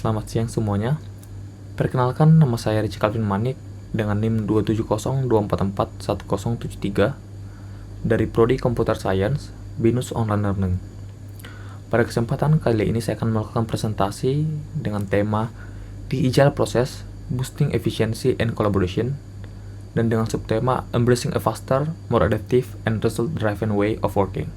Selamat siang semuanya. Perkenalkan, nama saya Richie Calvin Manik dengan NIM 27024411073 dari Prodi Computer Science, BINUS Online Learning. Pada kesempatan kali ini saya akan melakukan presentasi dengan tema The Agile Process, Boosting Efficiency and Collaboration, dan dengan subtema Embracing a Faster, More Adaptive, and Result-Driven Way of Working.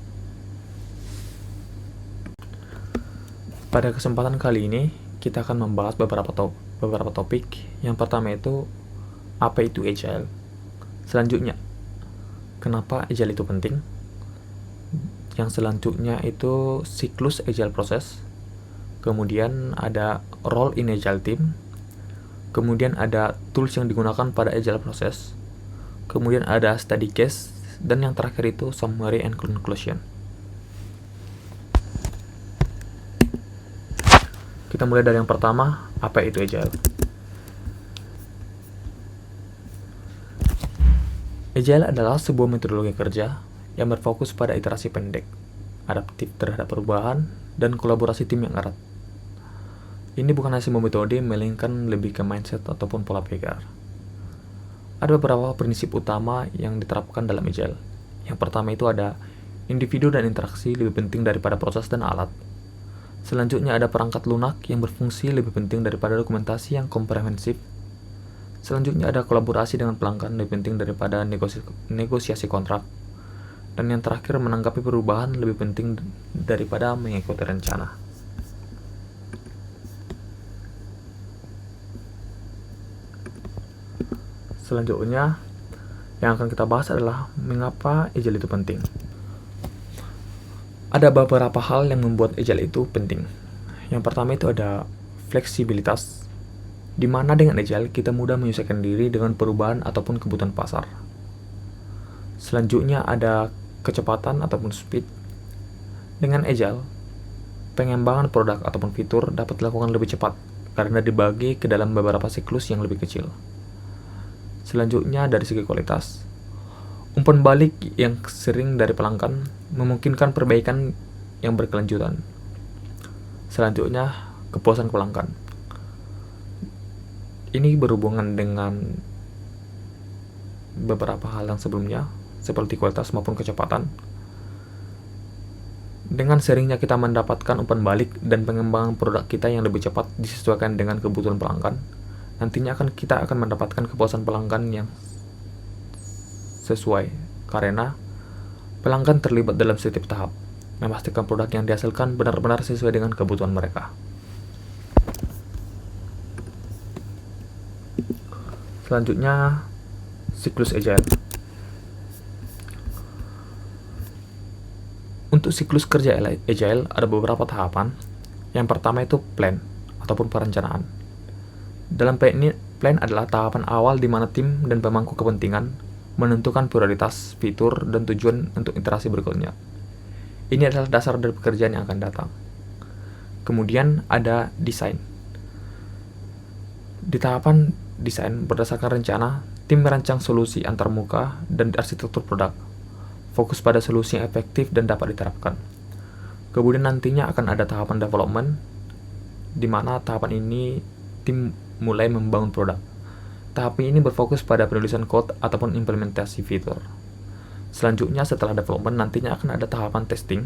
Pada kesempatan kali ini, kita akan membahas beberapa topik. Yang pertama itu, apa itu Agile? Selanjutnya, kenapa Agile itu penting? Yang selanjutnya itu siklus Agile Process. Kemudian ada role in Agile Team. Kemudian ada tools yang digunakan pada Agile Process. Kemudian ada study case. Dan yang terakhir itu summary and conclusion. Kita mulai dari yang pertama, apa itu Agile? Agile adalah sebuah metodologi kerja yang berfokus pada iterasi pendek, adaptif terhadap perubahan, dan kolaborasi tim yang erat. Ini bukan hanya sebuah metode, melainkan lebih ke mindset ataupun pola pikir. Ada beberapa prinsip utama yang diterapkan dalam Agile. Yang pertama itu ada individu dan interaksi lebih penting daripada proses dan alat. Selanjutnya ada perangkat lunak yang berfungsi lebih penting daripada dokumentasi yang komprehensif. Selanjutnya ada kolaborasi dengan pelanggan lebih penting daripada negosiasi kontrak. Dan yang terakhir, menanggapi perubahan lebih penting daripada mengikuti rencana. Selanjutnya, yang akan kita bahas adalah mengapa Agile itu penting. Ada beberapa hal yang membuat Agile itu penting. Yang pertama itu ada fleksibilitas, di mana dengan Agile kita mudah menyesuaikan diri dengan perubahan ataupun kebutuhan pasar. Selanjutnya ada kecepatan ataupun speed. Dengan Agile, pengembangan produk ataupun fitur dapat dilakukan lebih cepat karena dibagi ke dalam beberapa siklus yang lebih kecil. Selanjutnya dari segi kualitas, umpan balik yang sering dari pelanggan memungkinkan perbaikan yang berkelanjutan. Selanjutnya, kepuasan pelanggan. Ini berhubungan dengan beberapa hal yang sebelumnya, seperti kualitas maupun kecepatan. Dengan seringnya kita mendapatkan umpan balik dan pengembangan produk kita yang lebih cepat disesuaikan dengan kebutuhan pelanggan, nantinya kita akan mendapatkan kepuasan pelanggan yang sesuai, karena pelanggan terlibat dalam setiap tahap, memastikan produk yang dihasilkan benar-benar sesuai dengan kebutuhan mereka. Selanjutnya, siklus Agile. Untuk siklus kerja Agile ada beberapa tahapan. Yang pertama itu plan ataupun perencanaan. Dalam plan ini, plan adalah tahapan awal di mana tim dan pemangku kepentingan menentukan prioritas, fitur, dan tujuan untuk iterasi berikutnya. Ini adalah dasar dari pekerjaan yang akan datang. Kemudian ada desain. Di tahapan desain, berdasarkan rencana, tim merancang solusi antarmuka dan arsitektur produk. Fokus pada solusi yang efektif dan dapat diterapkan. Kemudian nantinya akan ada tahapan development, di mana tahapan ini tim mulai membangun produk. Tahap ini berfokus pada penulisan code ataupun implementasi fitur. Selanjutnya setelah development nantinya akan ada tahapan testing,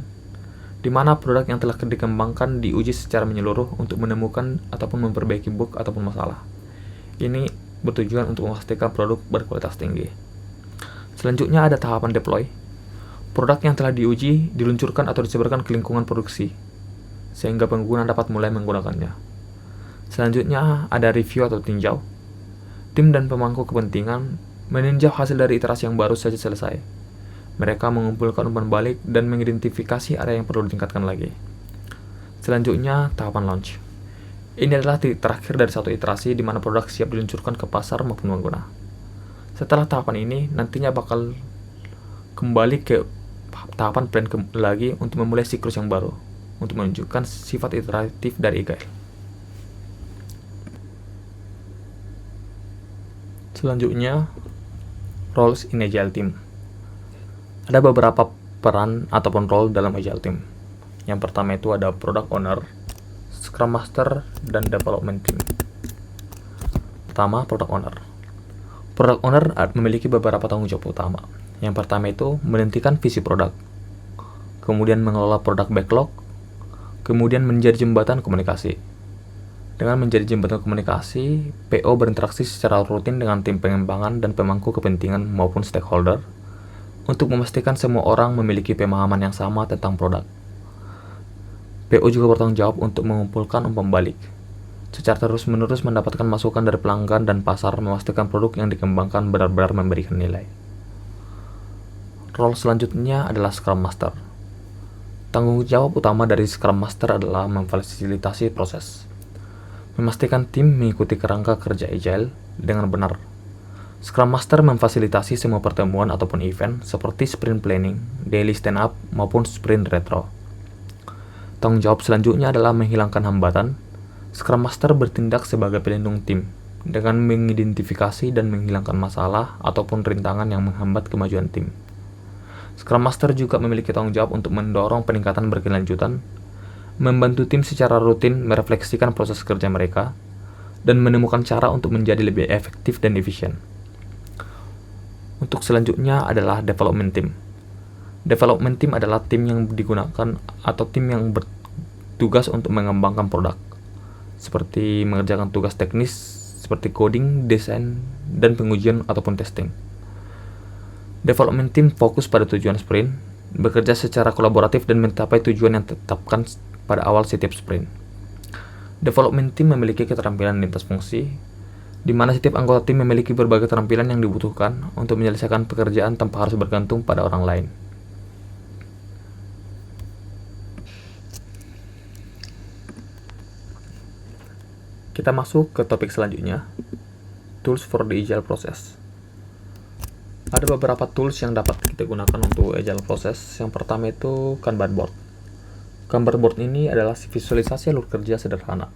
di mana produk yang telah dikembangkan diuji secara menyeluruh untuk menemukan ataupun memperbaiki bug ataupun masalah. Ini bertujuan untuk memastikan produk berkualitas tinggi. Selanjutnya ada tahapan deploy. Produk yang telah diuji diluncurkan atau disebarkan ke lingkungan produksi, sehingga pengguna dapat mulai menggunakannya. Selanjutnya ada review atau tinjau. Tim dan pemangku kepentingan meninjau hasil dari iterasi yang baru saja selesai. Mereka mengumpulkan umpan balik dan mengidentifikasi area yang perlu ditingkatkan lagi. Selanjutnya, tahapan launch. Ini adalah titik terakhir dari satu iterasi di mana produk siap diluncurkan ke pasar maupun pengguna. Setelah tahapan ini, nantinya bakal kembali ke tahapan plan lagi untuk memulai siklus yang baru, untuk menunjukkan sifat iteratif dari Agile. Selanjutnya, roles in Agile Team. Ada beberapa peran ataupun role dalam Agile Team. Yang pertama itu ada Product Owner. Scrum Master, dan Development Team. Pertama, Product Owner. Product Owner memiliki beberapa tanggung jawab utama. Yang pertama itu menentukan visi produk, kemudian mengelola produk backlog, kemudian menjadi jembatan komunikasi. Dengan menjadi jembatan komunikasi, PO berinteraksi secara rutin dengan tim pengembangan dan pemangku kepentingan maupun stakeholder untuk memastikan semua orang memiliki pemahaman yang sama tentang produk. PO juga bertanggung jawab untuk mengumpulkan umpan balik, secara terus-menerus mendapatkan masukan dari pelanggan dan pasar, memastikan produk yang dikembangkan benar-benar memberikan nilai. Role selanjutnya adalah Scrum Master. Tanggung jawab utama dari Scrum Master adalah memfasilitasi proses, memastikan tim mengikuti kerangka kerja Agile dengan benar. Scrum Master memfasilitasi semua pertemuan ataupun event seperti sprint planning, daily stand-up, maupun sprint retro. Tanggung jawab selanjutnya adalah menghilangkan hambatan. Scrum Master bertindak sebagai pelindung tim dengan mengidentifikasi dan menghilangkan masalah ataupun rintangan yang menghambat kemajuan tim. Scrum Master juga memiliki tanggung jawab untuk mendorong peningkatan berkelanjutan, membantu tim secara rutin merefleksikan proses kerja mereka, dan menemukan cara untuk menjadi lebih efektif dan efisien. Untuk selanjutnya adalah Development Team. Development Team adalah tim yang digunakan atau tim yang bertugas untuk mengembangkan produk, seperti mengerjakan tugas teknis seperti coding, desain, dan pengujian ataupun testing. Development Team fokus pada tujuan sprint, bekerja secara kolaboratif dan mencapai tujuan yang ditetapkan pada awal setiap sprint. Development Team memiliki keterampilan lintas fungsi, di mana setiap anggota tim memiliki berbagai keterampilan yang dibutuhkan untuk menyelesaikan pekerjaan tanpa harus bergantung pada orang lain. Kita masuk ke topik selanjutnya, tools for the agile process. Ada beberapa tools yang dapat kita gunakan untuk agile process. Yang pertama itu Kanban board. Kanban board ini adalah visualisasi alur kerja sederhana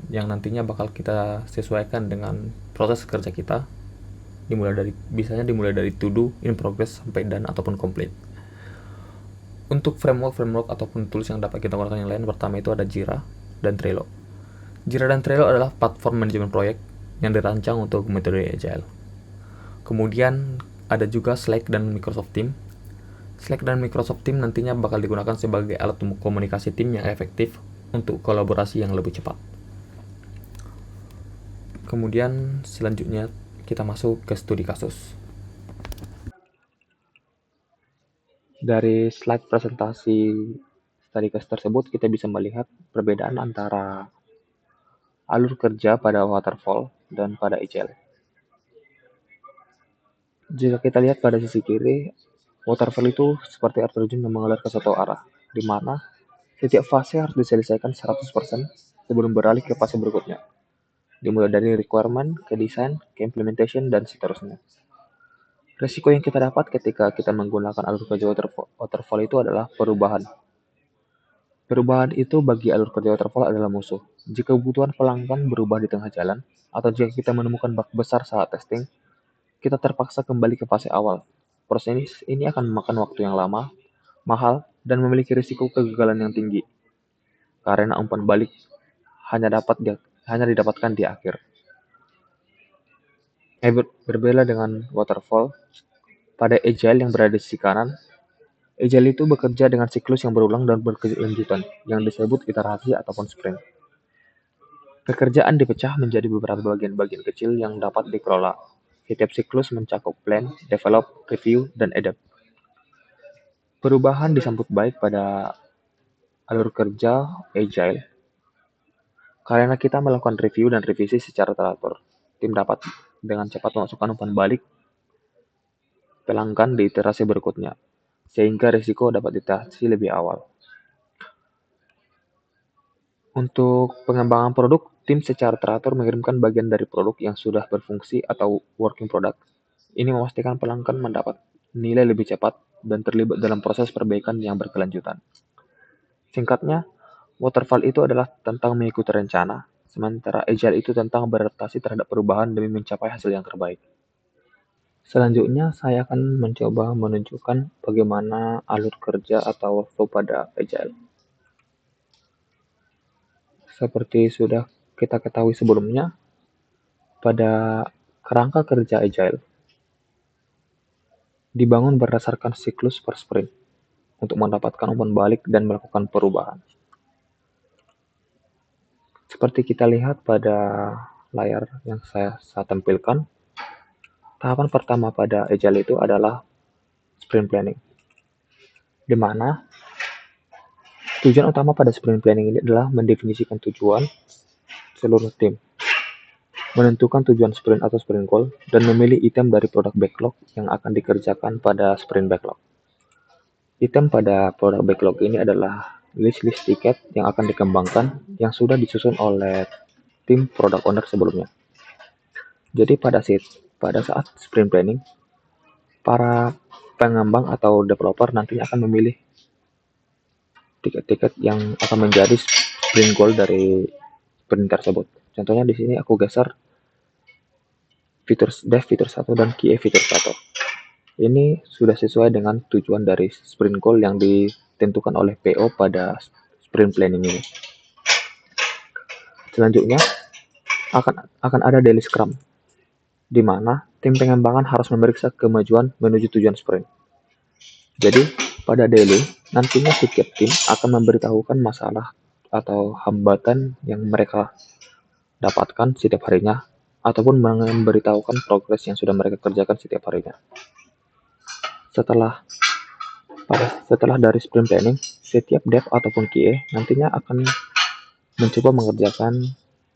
yang nantinya bakal kita sesuaikan dengan proses kerja kita, biasanya dimulai dari to do, in progress, sampai done ataupun complete. Untuk framework ataupun tools yang dapat kita gunakan yang lain, pertama itu ada Jira dan Trello. Jira dan Trello adalah platform manajemen proyek yang dirancang untuk metode agile. Kemudian ada juga Slack dan Microsoft Teams. Slack dan Microsoft Teams nantinya bakal digunakan sebagai alat komunikasi tim yang efektif untuk kolaborasi yang lebih cepat. Kemudian selanjutnya kita masuk ke studi kasus. Dari slide presentasi studi kasus tersebut kita bisa melihat perbedaan antara alur kerja pada waterfall dan pada agile. Jika kita lihat pada sisi kiri, waterfall itu seperti air terjun yang mengalir ke satu arah, di mana setiap fase harus diselesaikan 100% sebelum beralih ke fase berikutnya. Dimulai dari requirement, ke design, ke implementation, dan seterusnya. Risiko yang kita dapat ketika kita menggunakan alur kerja waterfall itu adalah perubahan. Perubahan itu bagi alur kerja waterfall adalah musuh. Jika kebutuhan pelanggan berubah di tengah jalan, atau jika kita menemukan bug besar saat testing, kita terpaksa kembali ke fase awal. Proses ini akan memakan waktu yang lama, mahal, dan memiliki risiko kegagalan yang tinggi, karena umpan balik hanya didapatkan di akhir. Berbeda dengan waterfall, pada agile yang berada di sisi kanan, agile itu bekerja dengan siklus yang berulang dan berkelanjutan, yang disebut iterasi ataupun sprint. Pekerjaan dipecah menjadi beberapa bagian-bagian kecil yang dapat dikelola. Setiap siklus mencakup plan, develop, review, dan adapt. Perubahan disambut baik pada alur kerja agile, karena kita melakukan review dan revisi secara teratur. Tim dapat dengan cepat memasukkan umpan balik pelanggan di iterasi berikutnya, sehingga risiko dapat deteksi lebih awal. Untuk pengembangan produk, tim secara teratur mengirimkan bagian dari produk yang sudah berfungsi atau working product. Ini memastikan pelanggan mendapat nilai lebih cepat dan terlibat dalam proses perbaikan yang berkelanjutan. Singkatnya, waterfall itu adalah tentang mengikuti rencana, sementara agile itu tentang beradaptasi terhadap perubahan demi mencapai hasil yang terbaik. Selanjutnya, saya akan mencoba menunjukkan bagaimana alur kerja atau workflow pada agile. Seperti sudah kita ketahui sebelumnya, pada kerangka kerja Agile dibangun berdasarkan siklus per sprint untuk mendapatkan umpan balik dan melakukan perubahan. Seperti kita lihat pada layar yang saya tampilkan, tahapan pertama pada Agile itu adalah sprint planning, di mana tujuan utama pada sprint planning ini adalah mendefinisikan tujuan seluruh tim, menentukan tujuan sprint atau sprint goal, dan memilih item dari produk backlog yang akan dikerjakan pada sprint backlog. Item pada produk backlog ini adalah list-list tiket yang akan dikembangkan yang sudah disusun oleh tim product owner sebelumnya. Jadi pada saat sprint planning, para pengembang atau developer nantinya akan memilih tiket-tiket yang akan menjadi sprint goal dari sprint tersebut. Contohnya di sini aku geser fitur dev fitur 1 dan QA fitur 1. Ini sudah sesuai dengan tujuan dari sprint goal yang ditentukan oleh PO pada sprint planning ini. Selanjutnya akan ada daily scrum, di mana tim pengembangan harus memeriksa kemajuan menuju tujuan sprint. Jadi pada daily nantinya setiap tim akan memberitahukan masalah atau hambatan yang mereka dapatkan setiap harinya, ataupun memberitahukan progres yang sudah mereka kerjakan setiap harinya. Setelah dari sprint planning, setiap dev ataupun QA nantinya akan mencoba mengerjakan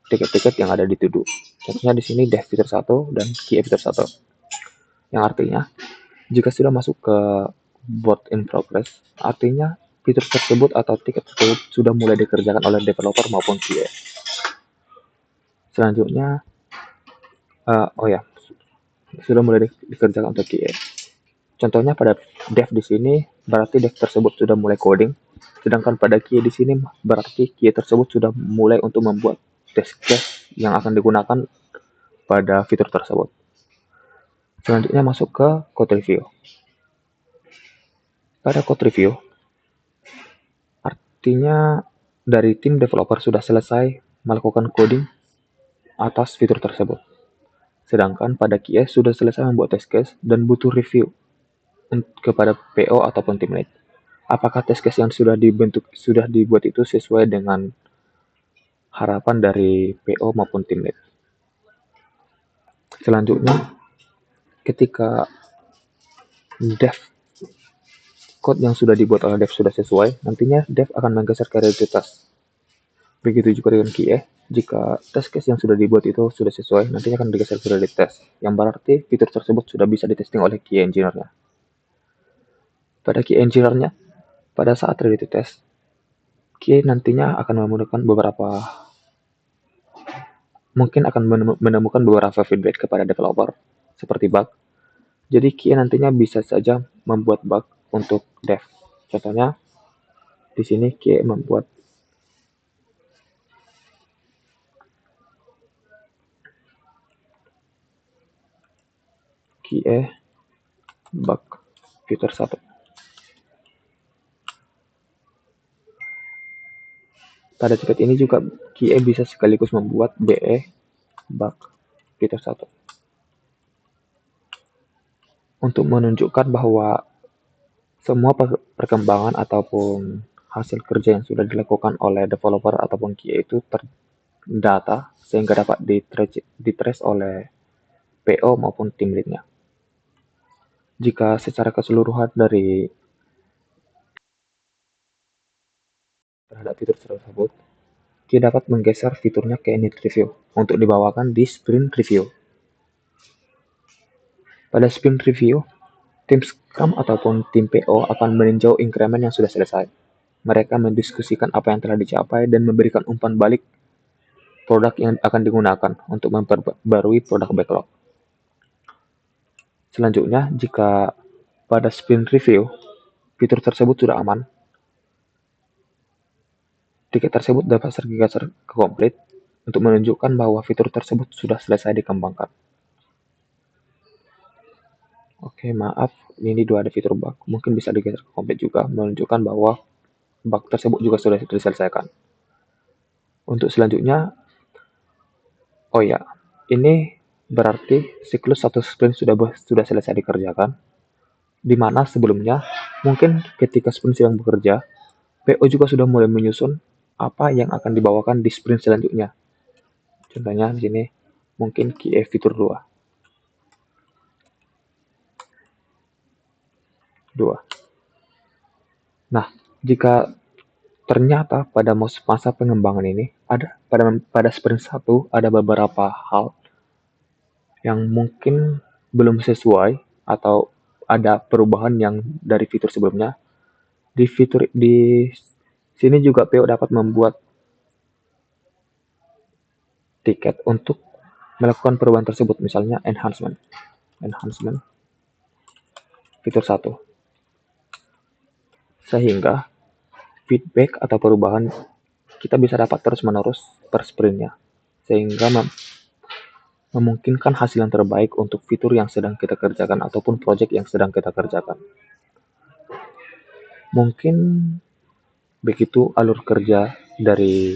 tiket-tiket yang ada di to-do. Contohnya di sini dev fitur 1 dan QA fitur 1. Yang artinya, jika sudah masuk ke board in progress, artinya fitur tersebut atau tiket tersebut sudah mulai dikerjakan oleh developer maupun QA. Selanjutnya, sudah mulai dikerjakan untuk QA. Contohnya pada dev di sini berarti dev tersebut sudah mulai coding, sedangkan pada QA di sini berarti QA tersebut sudah mulai untuk membuat test case yang akan digunakan pada fitur tersebut. Selanjutnya masuk ke code review. Pada code review, artinya dari tim developer sudah selesai melakukan coding atas fitur tersebut. Sedangkan pada QA sudah selesai membuat test case dan butuh review kepada PO ataupun tim lead. Apakah test case yang sudah dibuat itu sesuai dengan harapan dari PO maupun tim lead. Selanjutnya, ketika dev code yang sudah dibuat oleh dev sudah sesuai, nantinya dev akan menggeser ke ready task. Begitu juga dengan QA, jika test case yang sudah dibuat itu sudah sesuai, nantinya akan digeser ke ready test, yang berarti fitur tersebut sudah bisa ditesting oleh QA engineer-nya. Pada QA engineer-nya, pada saat ready to test, QA nantinya akan menemukan beberapa feedback kepada developer, seperti bug. Jadi QA nantinya bisa saja membuat bug untuk dev. Contohnya, di sini QA membuat QA bug fitur 1. Pada tiket ini juga QA bisa sekaligus membuat BE bug fitur 1. Untuk menunjukkan bahwa semua perkembangan ataupun hasil kerja yang sudah dilakukan oleh developer ataupun QA itu terdata sehingga dapat ditrace oleh PO maupun tim lead-nya. Jika secara keseluruhan dari terhadap fitur tersebut, kita dapat menggeser fiturnya ke init review untuk dibawakan di sprint review. Pada sprint review, tim Scrum ataupun tim PO akan meninjau increment yang sudah selesai. Mereka mendiskusikan apa yang telah dicapai dan memberikan umpan balik produk yang akan digunakan untuk memperbarui produk backlog. Selanjutnya, jika pada sprint review, fitur tersebut sudah aman, tiket tersebut dapat digeser ke complete untuk menunjukkan bahwa fitur tersebut sudah selesai dikembangkan. Oke, maaf, ini ada fitur bug. Mungkin bisa digeser ke complete juga, menunjukkan bahwa bug tersebut juga sudah diselesaikan. Untuk selanjutnya, oh ya, ini berarti siklus satu sprint sudah selesai dikerjakan, di mana sebelumnya mungkin ketika sprint sedang bekerja, PO juga sudah mulai menyusun apa yang akan dibawakan di sprint selanjutnya. Contohnya di sini mungkin QA fitur 2. Nah, jika ternyata pada masa pengembangan ini pada sprint 1 ada beberapa hal yang mungkin belum sesuai atau ada perubahan yang dari fitur sebelumnya. Di sini juga PO dapat membuat tiket untuk melakukan perubahan tersebut, misalnya enhancement fitur 1. Sehingga feedback atau perubahan kita bisa dapat terus-menerus per sprintnya, sehingga memungkinkan hasil yang terbaik untuk fitur yang sedang kita kerjakan ataupun project yang sedang kita kerjakan. Mungkin begitu alur kerja dari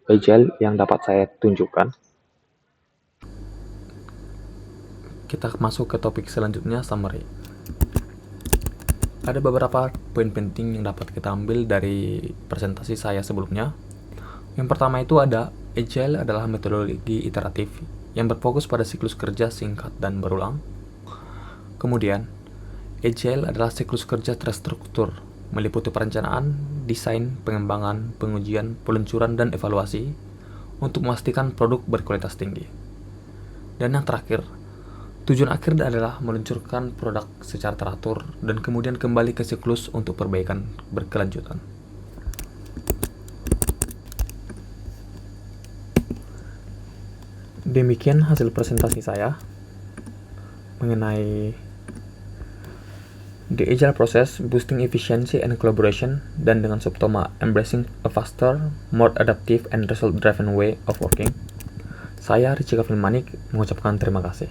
Agile yang dapat saya tunjukkan. Kita masuk ke topik selanjutnya, summary. Ada beberapa poin penting yang dapat kita ambil dari presentasi saya sebelumnya. Yang pertama itu ada, Agile adalah metodologi iteratif yang berfokus pada siklus kerja singkat dan berulang. Kemudian, Agile adalah siklus kerja terstruktur, meliputi perencanaan, desain, pengembangan, pengujian, peluncuran, dan evaluasi untuk memastikan produk berkualitas tinggi. Dan yang terakhir, tujuan akhir adalah meluncurkan produk secara teratur dan kemudian kembali ke siklus untuk perbaikan berkelanjutan. Demikian hasil presentasi saya mengenai The Agile Process, Boosting Efficiency and Collaboration, dan dengan subtema Embracing a Faster, More Adaptive and Result-Driven Way of Working. Saya, Richie Kavin Manik, mengucapkan terima kasih.